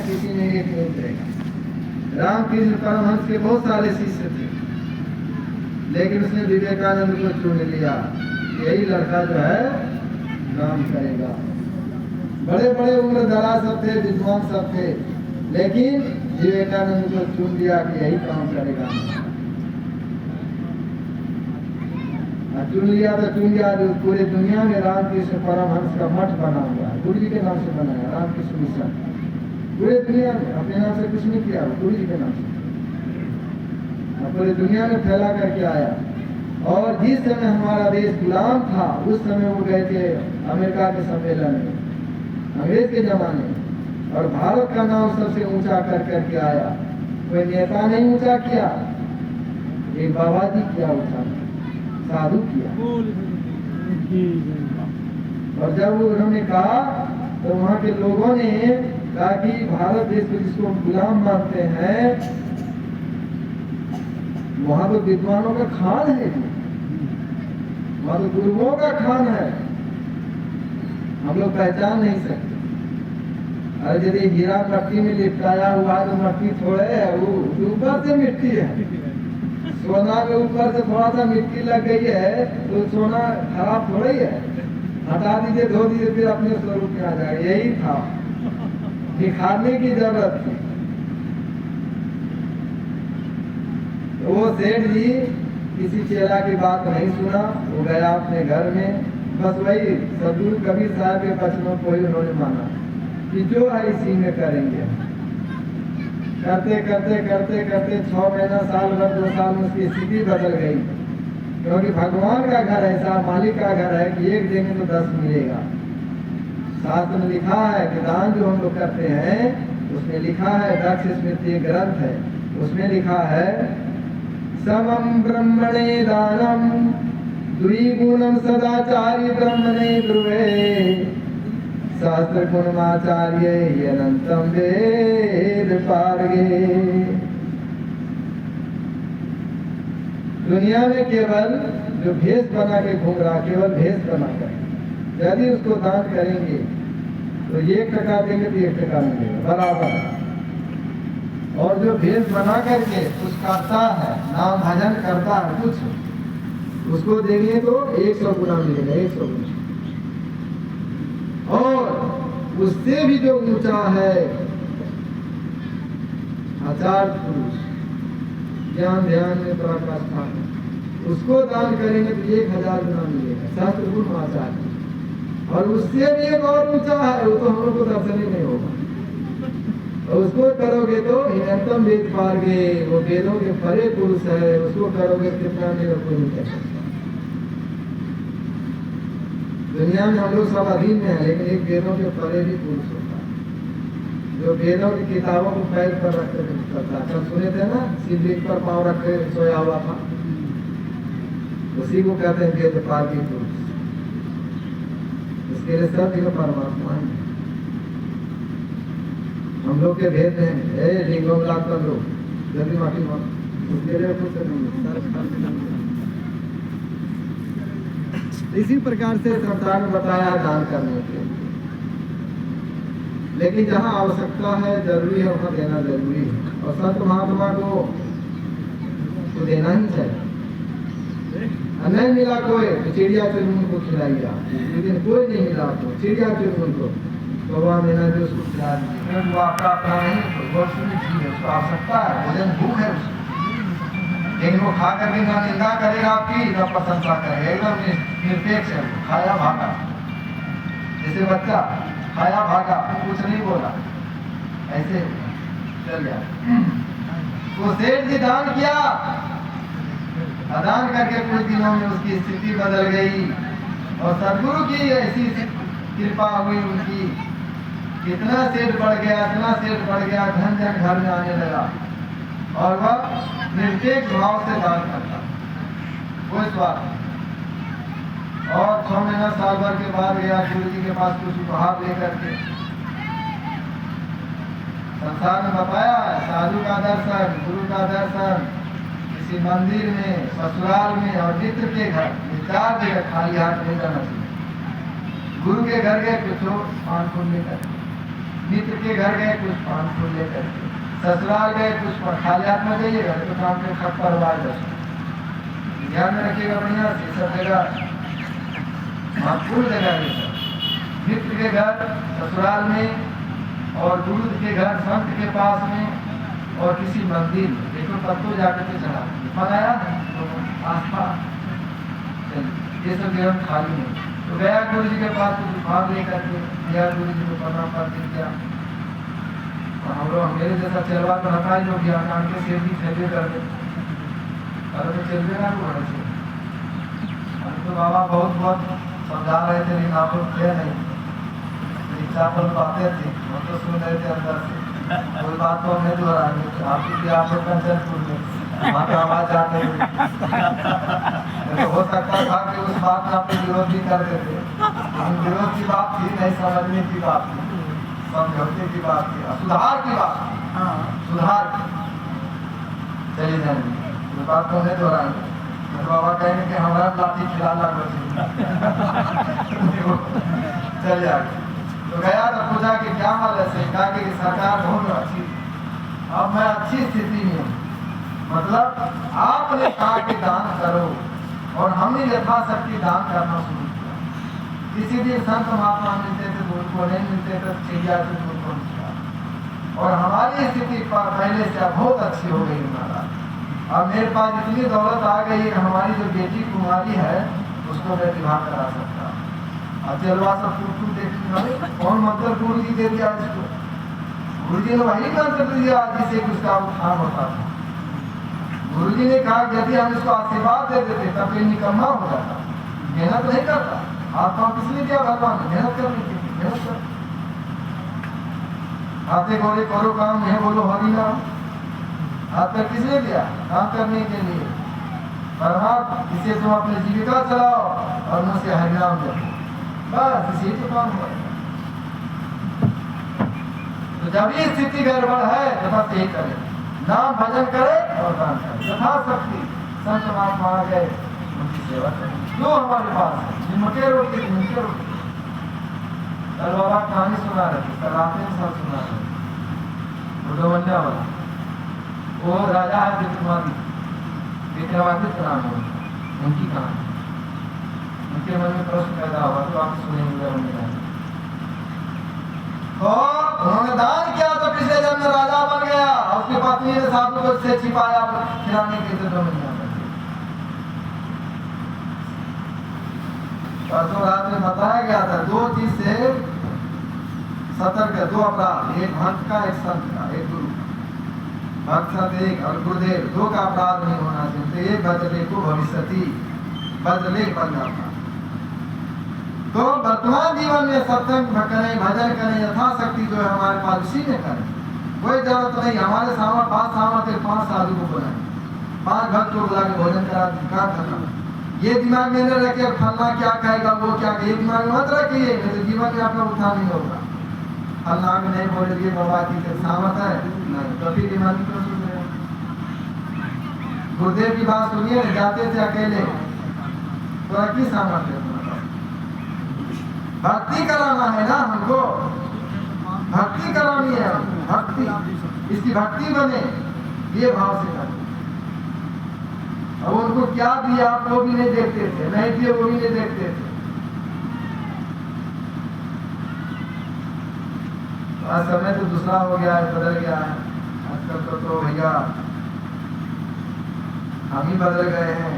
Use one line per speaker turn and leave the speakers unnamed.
किसी ने एक नहीं उतरेगा। रामकृष्ण परमहंस के बहुत सारे शिष्य थे, लेकिन उसने विवेकानंद को चुन लिया, यही लड़का जो है काम करेगा। बड़े बड़े उम्र दराज सब थे, विद्वान सब थे, लेकिन विवेकानंद को चुन लिया कि यही काम करेगा। चुन लिया तो चुन लिया, जो पूरे दुनिया में रामकृष्ण परमहंस का मठ बना हुआ है, गुरु जी के नाम से बनाया, रामकृष्ण मिशन। पूरे दुनिया में अपने नाम से कुछ नहीं किया, गुरु जी के नाम से पूरे दुनिया में फैला करके आया। और जिस समय हमारा देश गुलाम था, उस समय वो गए थे अमेरिका के सम्मेलन में, अंग्रेज के जमाने में, और भारत का नाम सबसे ऊंचा कर करके आया। कोई नेता नहीं ऊंचा किया, एक बाबा जी किया ऊंचा, साधु किया। और जब उन्होंने कहा तो वहाँ के लोगों ने कहा कि भारत देश को जिसको गुलाम मानते हैं, वहाँ तो विद्वानों का खान है, वहाँ तो गुरुओं का खान है, हम लोग पहचान नहीं सकते। अरे यदि हीरा मट्टी में लिपटाया हुआ है तो मट्टी थोड़े है, वो ऊपर से मिट्टी है। सोना के ऊपर से थोड़ा सा मिट्टी लग गई है तो सोना खराब थोड़ा ही है, हटा दीजिए, धो दीजिए, फिर अपने स्वरूप में आ जाएगा। यही था, दिखाने की जरूरत थी। तो वो सेठ जी किसी चेला की बात नहीं सुना, वो गया अपने घर में, बस वही सदगुरु कबीर साहब के वचनों को ही उन्होंने माना कि जो है इसी में करेंगे। करते करते करते करते 6 महीना, साल भर, 2 साल में उसकी स्थिति बदल गई, क्योंकि भगवान का घर ऐसा, मालिक का घर है कि एक देंगे तो 10 मिलेगा। शास्त्र में लिखा है कि दान जो हम लोग करते हैं, उसमें लिखा है, दक्ष स्मृति एक ग्रंथ है, उसमें लिखा है समम ब्रह्मणे दानम द्विगुणम सदाचारी ब्रह्मणे ध्रुवे शास्त्र गुणमाचार्य अनंतम वेद पारगे। दुनिया में केवल जो भेष बना के घूम रहा, केवल भेष बना कर, यदि उसको दान करेंगे तो 1 टका देंगे तो 1 टका मिलेगा बराबर। और जो भेष बना करके कुछ करता है, नाम भजन करता है कुछ, उसको देंगे तो 100 गुना मिलेगा, 100 गुना। और उससे भी जो ऊंचा है आचार्य पुरुष, ज्ञान ध्यान में पराकाष्ठा, उसको दान करेंगे तो 1000 गुना मिलेगा, शास्त्र गुण आचार्य। और उससे भी एक और ऊंचा है, वो तो हम लोग को दर्शन ही नहीं होगा। और उसको करोगे तो हिनंतम वेद पारगे, वो वेदों के परे पुरुष है, उसको करोगे कितना नहीं, कोई नहीं कर सकता। दुनिया में हम लोग सब अधीन में है, लेकिन एक वेदों के परे भी पुरुष होता है, जो वेदों की किताबों को पैर पर रख कर करता है। सब सुने थे ना, शिवलिंग पर पाँव रख के सोया हुआ था, उसी को कहते हैं वेद पारगी पुरुष। इसके लिए सब एक परमात्मा है। हम लोग के भेद में लिंगों मिलाप कर लो, जल्दी माफी मांगो, उसके लिए कुछ नहीं। इसी प्रकार से संसार में बताया दान करने के, लेकिन जहाँ आवश्यकता है, जरूरी है, वहाँ देना जरूरी है। और संत महात्मा को तो देना ही चाहिए। नहीं मिला कोई तो चिड़िया चुनमुन को खिलाइए, लेकिन कोई नहीं मिला तो चिड़िया चुनमुन को भगवान देना जो उसको खिला दीजिए। वो आपका अपना नहीं, उसको आवश्यकता है, भोजन भूख है उसको, लेकिन वो खा करके ना निंदा करेगा आपकी, ना प्रशंसा करेगा, एकदम निरपेक्ष है। खाया भागा, जैसे बच्चा खाया भागा, कुछ नहीं बोला, ऐसे चल गया। वो सेठ जी दान किया, दान करके कुछ दिनों में उसकी स्थिति बदल गई, और सदगुरु की ऐसी कृपा हुई उनकी, कितना सेठ बढ़ गया, इतना सेठ बढ़ गया, धन जन घर में आने लगा, और वह निरपेक्ष भाव से दान करता, कोई स्वार्थ नहीं। और 6 महीना, साल भर के बाद गया गुरु जी के पास कुछ उपहार लेकर के। संसार में बताया है, साधु का दर्शन, गुरु का दर्शन, किसी मंदिर में, ससुराल में और मित्र के घर, 4 जगह खाली हाथ नहीं जाना चाहिए। गुरु के घर गए, कुछ पान फूल लेकर, मित्र के घर गए कुछ पान फूल लेकर के, ससुराल गए कुछ खाली हाथ में जाइएगा तो काम के खप परवार दर्शन ध्यान में रखिएगा बढ़िया से। सब जगह महत्वपूर्ण जगह है सब। मित्र के घर ससुराल में, और गुरु के घर संत के पास में, और किसी मंदिर में देखो तब तो जाकर के चढ़ा बनाया तो आसपास ये सब जगह खाली नहीं। तो गया गुरु जी के पास कुछ भाग लेकर के दिया, गुरु जी को प्रणाम करते किया। हम लोग मेरे जैसा चलवा तो रखा ही लोग ज्ञान के सेब भी खेले कर दे, अरे तो चलवे ना को से हम तो बाबा बहुत बहुत समझा रहे थे लेकिन आप लोग थे नहीं, इच्छा पर बातें थी हम तो सुन रहे थे अंदर से, कोई बात तो हमें दोहराएंगे आप लोग कंचनपुर में वहाँ का आवाज आते तो हो सकता था कि उस बात में आप विरोध भी कर देते, लेकिन विरोध की बात थी नहीं, समझने की बात थी, समझौते की बात थी, सुधार की बात थी, सुधार चले जाएंगे उस बात को नहीं दोहराएंगे। तो बाबा कहेंगे कि हमारा लाठी खिला लग चल जाएगा। तो गया तो पूछा कि क्या हाल है, कहा कि सरकार बहुत अच्छी, अब मैं अच्छी स्थिति में हूँ, मतलब आपने कहा कि दान करो और हमने यथाशक्ति दान करना शुरू किया। किसी दिन संत महात्मा मिलते थे तो उनको नहीं मिलते थे, चिड़िया से उनको मिला, और हमारी स्थिति पर पहले से बहुत अच्छी हो गई महाराज। अब मेरे पास इतनी दौलत आ गई है, हमारी जो बेटी कुमारी है उसको मैं विवाह करा सकता। अब चलवा सब कुछ देखिए कौन मंत्र गुरु जी दे दिया इसको, गुरु जी ने वही मंत्र दिया जिससे उसका उत्थान होता था। गुरु जी ने कहा यदि हम इसको आशीर्वाद दे देते तब ये निकम्मा हो जाता, मेहनत नहीं करता। आत्मा किसने दिया, भगवान ने मेहनत करनी थी, मेहनत कर हाथे गोरे करो काम, नहीं बोलो हरि नाम, हाथ पर किसने दिया, काम करने के लिए। परमात्मा इसे तुम अपनी जीविका चलाओ और मुझसे हरिनाम दो, बस इसी तो काम हुआ। तो जब ये स्थिति गड़बड़ है तब यही करे, नाम भजन करे और दान करे, यथाशक्ति संत महात्मा आ गए उनकी सेवा करें जो हमारे पास है, निमके रोटी निमके रोटी। कल बाबा कहानी सुना रहे थे, कल रात में सब सुना रहे बुढ़वन्या वाला, वो राजा है विक्रमादित्य नाम है उनकी कहानी, उनके मन में प्रश्न पैदा हुआ तो आप सुनेंगे। तो उन्होंने दान किया तो पिछले जन्म में राजा बन गया, उसकी पत्नी ने साधु को से छिपाया खिलाने के लिए नहीं। परसों रात में बताया गया था दो चीज से सतर्क है, दो अपराध, एक भक्त का एक संत का एक गुरु, भक्त संत एक और गुरुदेव, दो का अपराध नहीं होना चाहिए। तो एक बदले को भविष्यति बदले बन जाता। तो वर्तमान जीवन में सत्संग करें, भजन करें, यथाशक्ति जो है हमारे पास उसी में करें, कोई जरूरत नहीं। हमारे सामने 5 सामर्थ्य 5 साधु को बुलाएं, 5 भक्त को बुला के भोजन करा काम करना। ये दिमाग में नहीं रखे फलना क्या कहेगा वो क्या कहेगा, ये दिमाग में मत रखिए, नहीं तो जीवन में आपका उत्थान नहीं होगा। फलना में नहीं बोलेंगे बाबा की सामर्थ है नहीं, कभी दिमाग क्यों सुन रहे। गुरुदेव की बात सुनिए, जाते थे अकेले तो की सामर्थ्य, भक्ति कराना है ना हमको, भक्ति करानी है, भक्ति इसकी भक्ति बने ये भाव से करें। अब उनको क्या दिया आप वो भी नहीं देखते थे, नहीं दिए वो भी नहीं देखते थे। आज समय तो दूसरा हो गया है, बदल गया है। आजकल तो भैया हम ही बदल गए हैं।